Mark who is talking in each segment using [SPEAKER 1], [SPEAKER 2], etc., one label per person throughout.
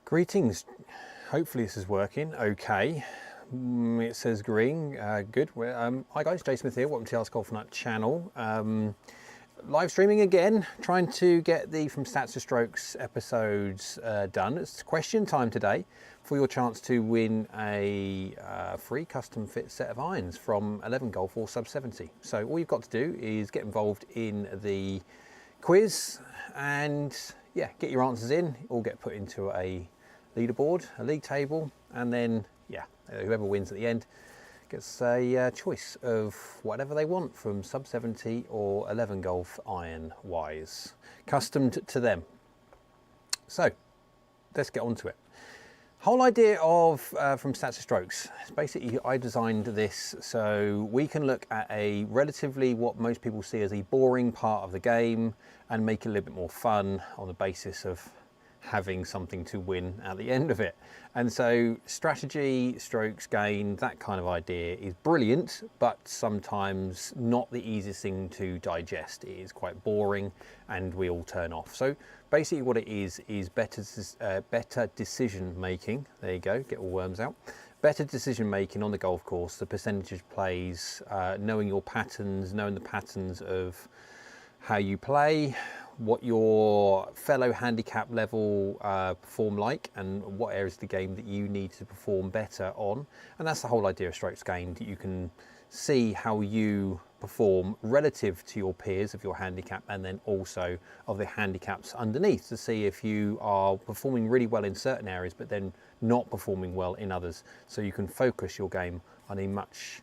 [SPEAKER 1] Greetings. Hopefully this is working okay. It says green. Good. Hi guys, Jay Smith here. Welcome to the AskGolfNut channel. Live streaming again, trying to get the From Stats to Strokes episodes done. It's question time today for your chance to win a free custom fit set of irons from 11 Golf or Sub 70. So all you've got to do is get involved in the quiz and yeah, get your answers in. All get put into a leaderboard, a league table, and then yeah, whoever wins at the end gets a choice of whatever they want from sub 70 or 11 golf iron wise, customed to them. So let's get on to it. Whole idea of From Stats to Strokes, basically I designed this so we can look at a relatively what most people see as a boring part of the game and make it a little bit more fun on the basis of having something to win at the end of it. And so strategy, strokes gained, that kind of idea is brilliant, but sometimes not the easiest thing to digest. It is quite boring and we all turn off. So basically what it is better decision making. There you go, get all worms out. Better decision making on the golf course, the percentage plays, knowing your patterns, knowing the patterns of how you play, what your fellow handicap level perform like, and what areas of the game that you need to perform better on. And that's the whole idea of strokes gained. You can see how you perform relative to your peers of your handicap, and then also of the handicaps underneath, to see if you are performing really well in certain areas but then not performing well in others, so you can focus your game on a much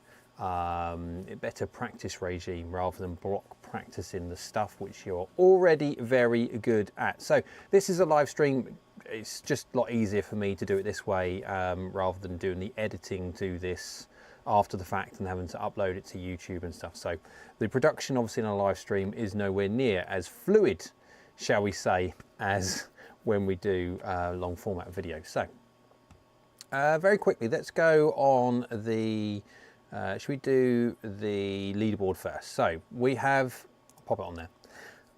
[SPEAKER 1] better practice regime rather than block practicing the stuff which you're already very good at. So this is a live stream. It's just a lot easier for me to do it this way rather than doing the editing to this after the fact and having to upload it to YouTube and stuff. So the production obviously in a live stream is nowhere near as fluid, shall we say, as when we do long format video. So very quickly, let's go on the should we do the leaderboard first? So we have, I'll pop it on there.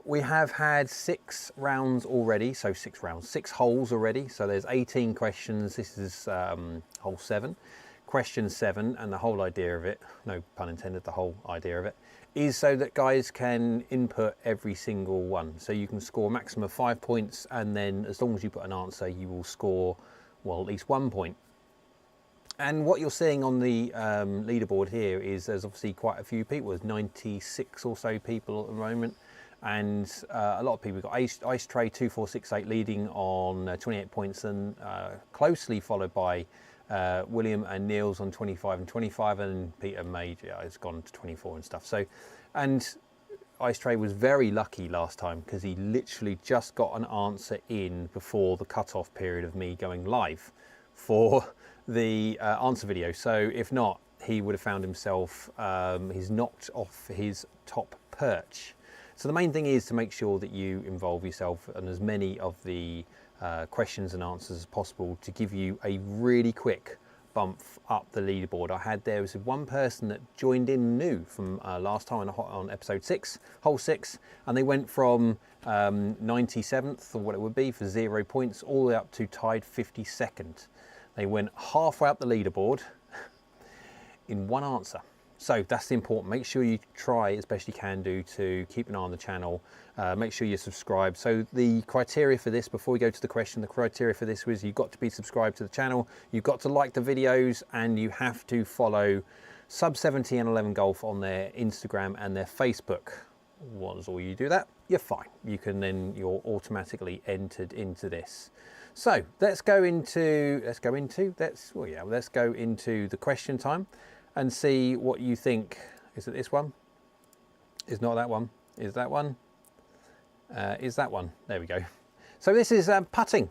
[SPEAKER 1] We have had 6 rounds already, so 6 rounds, 6 holes already. So there's 18 questions. This is hole 7, question 7, and the whole idea of it, no pun intended, the whole idea of it, is so that guys can input every single one. So you can score a maximum of 5 points, and then as long as you put an answer, you will score, well, at least 1 point. And what you're seeing on the leaderboard here is there's obviously quite a few people. There's 96 or so people at the moment, and a lot of people. We've got Ice Tray 2468 leading on 28 points, and closely followed by William and Niels on 25 and 25, and Peter Major has gone to 24 and stuff. So, and Ice Tray was very lucky last time because he literally just got an answer in before the cutoff period of me going live for the answer video. So if not, he would have found himself, he's knocked off his top perch. So the main thing is to make sure that you involve yourself in as many of the questions and answers as possible to give you a really quick bump up the leaderboard. There was one person that joined in new from last time on episode 6, hole 6, and they went from 97th, or what it would be for 0 points, all the way up to tied 52nd. They went halfway up the leaderboard in one answer. So that's the important. Make sure you try as best you can do to keep an eye on the channel. Make sure you're subscribed. So the criteria for this, before we go to the question, the criteria for this was you've got to be subscribed to the channel, you've got to like the videos, and you have to follow Sub 70 and 11 Golf on their Instagram and their Facebook. Once all you do that, you're fine. You're automatically entered into this. So let's go into the question time and see what you think. Is it this one? Is not that one? Is that one? Is that one? There we go. So this is putting. I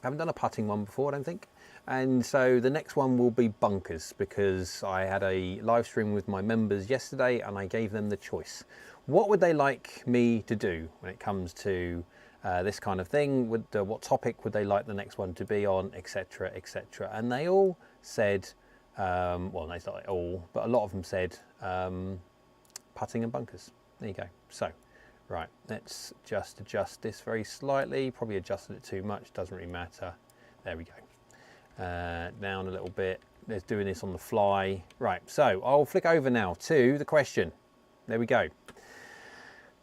[SPEAKER 1] haven't done a putting one before, I don't think. And so the next one will be bunkers, because I had a live stream with my members yesterday and I gave them the choice. What would they like me to do when it comes to this kind of thing? What topic would they like the next one to be on, etc., etc. And they all said, well, not like all, but a lot of them said putting and bunkers. There you go. So, right, let's just adjust this very slightly. Probably adjusted it too much, doesn't really matter. There we go. Down a little bit. There's doing this on the fly. Right, so I'll flick over now to the question. There we go.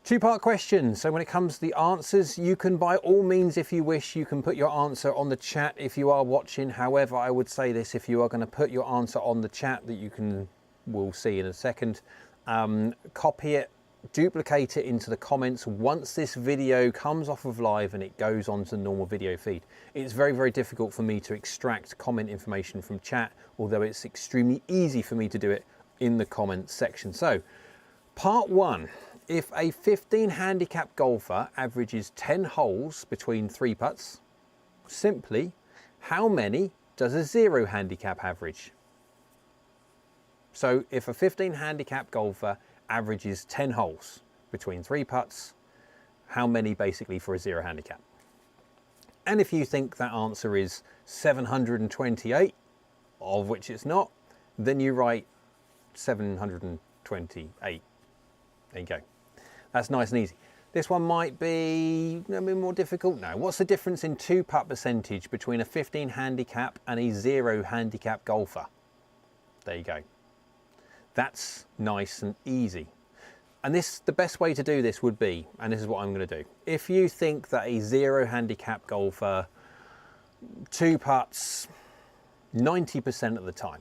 [SPEAKER 1] Two-part question. So when it comes to the answers, you can by all means, if you wish, you can put your answer on the chat if you are watching. However, I would say this, if you are going to put your answer on the chat that we'll see in a second, copy it, duplicate it into the comments once this video comes off of live and it goes onto the normal video feed. It's very, very difficult for me to extract comment information from chat, although it's extremely easy for me to do it in the comments section. So, part one, if a 15 handicap golfer averages 10 holes between 3 putts, simply, how many does a 0 handicap average? So if a 15 handicap golfer averages 10 holes between 3 putts, how many basically for a 0 handicap? And if you think that answer is 728, of which it's not, then you write 728. There you go. That's nice and easy. This one might be a bit more difficult now. What's the difference in 2-putt percentage between a 15 handicap and a 0 handicap golfer? There you go. That's nice and easy. And the best way to do this would be, and this is what I'm going to do, if you think that a 0 handicap golfer 2 putts 90% of the time,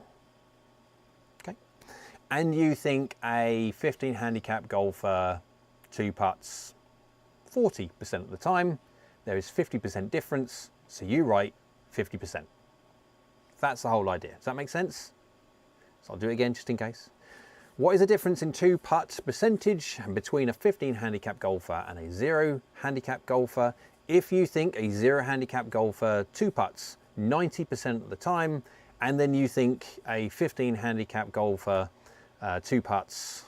[SPEAKER 1] okay, and you think a 15 handicap golfer 2 putts 40% of the time, there is 50% difference, so you write 50%. That's the whole idea. Does that make sense? So I'll do it again just in case. What is the difference in 2-putt percentage between a 15 handicap golfer and a 0 handicap golfer? If you think a 0 handicap golfer 2 putts 90% of the time, and then you think a 15 handicap golfer 2 putts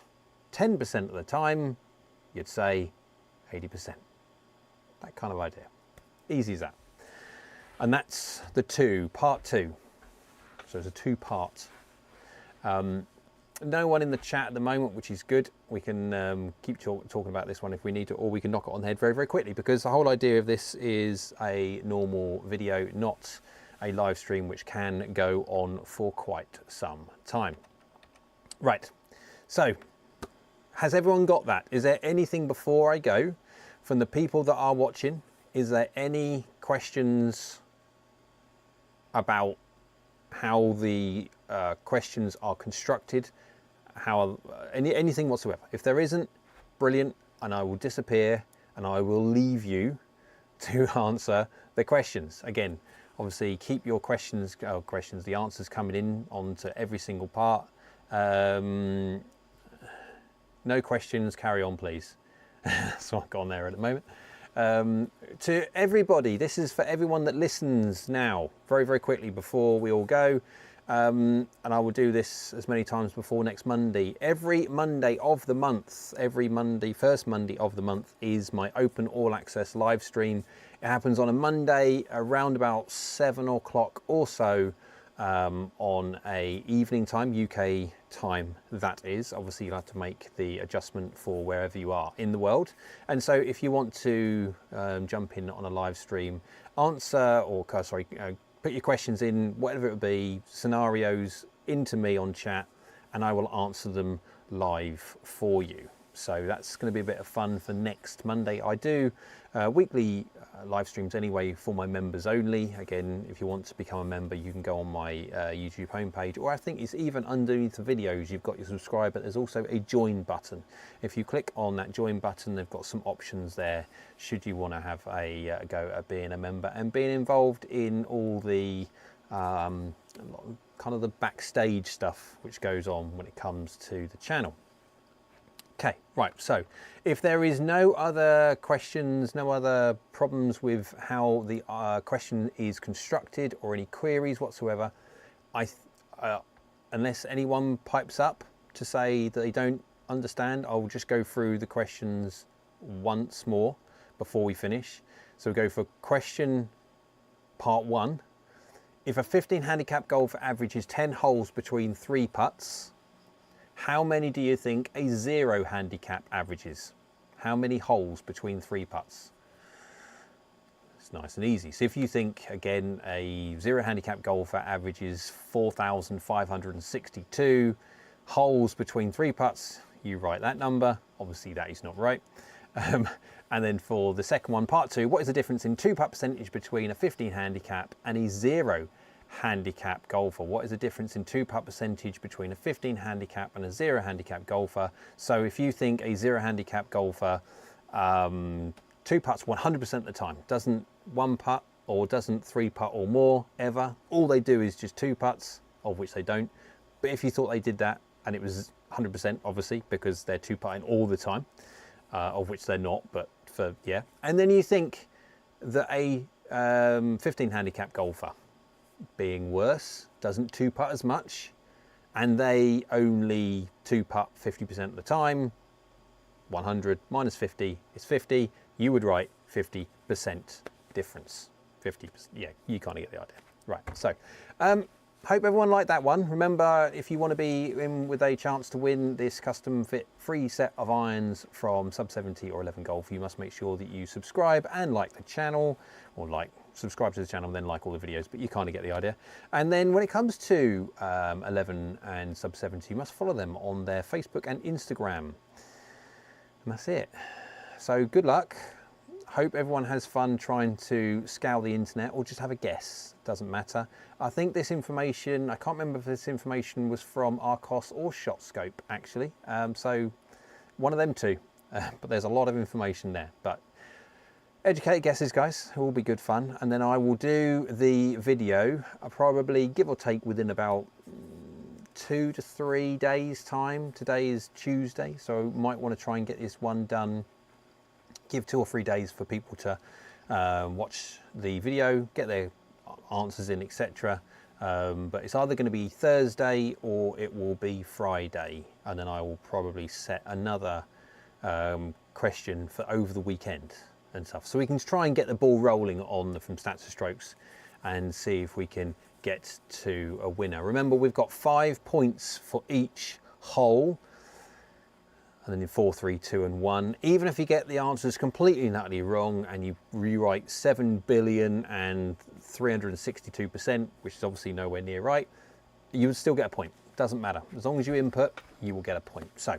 [SPEAKER 1] 10% of the time, you'd say 80%. That kind of idea. Easy as that. And that's the part two. So it's a 2-part. No one in the chat at the moment, which is good. We can keep talking about this one if we need to, or we can knock it on the head very, very quickly, because the whole idea of this is a normal video, not a live stream, which can go on for quite some time. Right, so has everyone got that? Is there anything before I go from the people that are watching? Is there any questions about how the questions are constructed? Anything whatsoever? If there isn't, brilliant, and I will disappear and I will leave you to answer the questions. Again, obviously keep your the answers coming in onto every single part. No questions, carry on please. That's what I've got on there at the moment. To everybody, this is for everyone that listens now, very, very quickly before we all go. And I will do this as many times before next Monday. Every Monday of the month, first Monday of the month is my open all access live stream. It happens on a Monday around about 7 o'clock or so, on a evening time, UK time that is. Obviously you'll have to make the adjustment for wherever you are in the world. And so if you want to jump in on a live stream, put your questions in, whatever it would be, scenarios into me on chat, and I will answer them live for you. So that's going to be a bit of fun for next Monday. I do weekly live streams anyway for my members only. Again, if you want to become a member, you can go on my YouTube homepage, or I think it's even underneath the videos, you've got your subscribe, but there's also a join button. If you click on that join button, they've got some options there should you want to have a go at being a member and being involved in all the kind of the backstage stuff which goes on when it comes to the channel. Okay, right, so if there is no other questions, no other problems with how the question is constructed or any queries whatsoever, unless anyone pipes up to say that they don't understand, I'll just go through the questions once more before we finish. So we'll go for question part 1. If a 15 handicap golfer averages 10 holes between 3 putts, how many do you think a 0 handicap averages? How many holes between 3 putts? Let's It's nice and easy. So if you think, again, a 0 handicap golfer averages 4,562 holes between 3 putts, you write that number. Obviously that is not right. And then for the second one, part 2, what is the difference in 2-putt percentage between a 15 handicap and a 0 handicap golfer? What is the difference in 2-putt percentage between a 15 handicap and a 0 handicap golfer? So if you think a 0 handicap golfer 2 putts 100% of the time, doesn't 1 putt or doesn't 3 putt or more ever, all they do is just 2 putts, of which they don't. But if you thought they did that and it was 100%, obviously, because they're 2 putting all the time, of which they're not, but for, yeah. And then you think that a 15 handicap golfer, being worse, doesn't 2 putt as much, and they only 2 putt 50% of the time. 100 minus 50 is 50. You would write 50% difference. 50%, yeah, you kind of get the idea. Right, so hope everyone liked that one. Remember, if you want to be in with a chance to win this custom fit free set of irons from Sub 70 or 11 Golf, you must make sure that you subscribe and like the channel, or subscribe to the channel and then like all the videos, but you kind of get the idea. And then when it comes to 11 and Sub 70, you must follow them on their Facebook and Instagram. And that's it. So good luck. Hope everyone has fun trying to scour the internet, or just have a guess. Doesn't matter. I think this information, I can't remember if this information was from Arcos or ShotScope actually. So one of them two. But there's a lot of information there. But educated guesses, guys. It will be good fun. And then I will do the video, probably give or take within about 2 to 3 days time. Today is Tuesday, so might want to try and get this one done. Give 2 or 3 days for people to watch the video, get their answers in, etc. But it's either going to be Thursday or it will be Friday, and then I will probably set another question for over the weekend and stuff, so we can try and get the ball rolling on the From Stats to Strokes and see if we can get to a winner. Remember, we've got 5 points for each hole, and then in 4, 3, 2 and 1. Even if you get the answers completely and utterly wrong and you rewrite 7,362%, which is obviously nowhere near right, you would still get a point. Doesn't matter. As long as you input, you will get a point. So,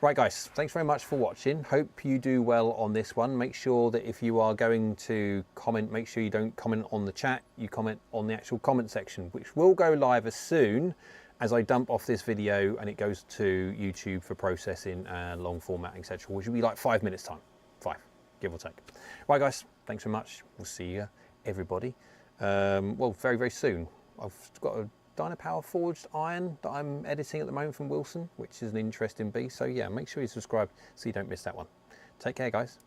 [SPEAKER 1] right guys, thanks very much for watching. Hope you do well on this one. Make sure that if you are going to comment, make sure you don't comment on the chat, you comment on the actual comment section, which will go live as soon as I dump off this video and it goes to YouTube for processing and long format, etc., which will be like 5 minutes time. 5, give or take. Right guys, thanks so much. We'll see you, everybody. Well, very, very soon. I've got a Dynapower forged iron that I'm editing at the moment from Wilson, which is an interesting beast. So yeah, make sure you subscribe so you don't miss that one. Take care, guys.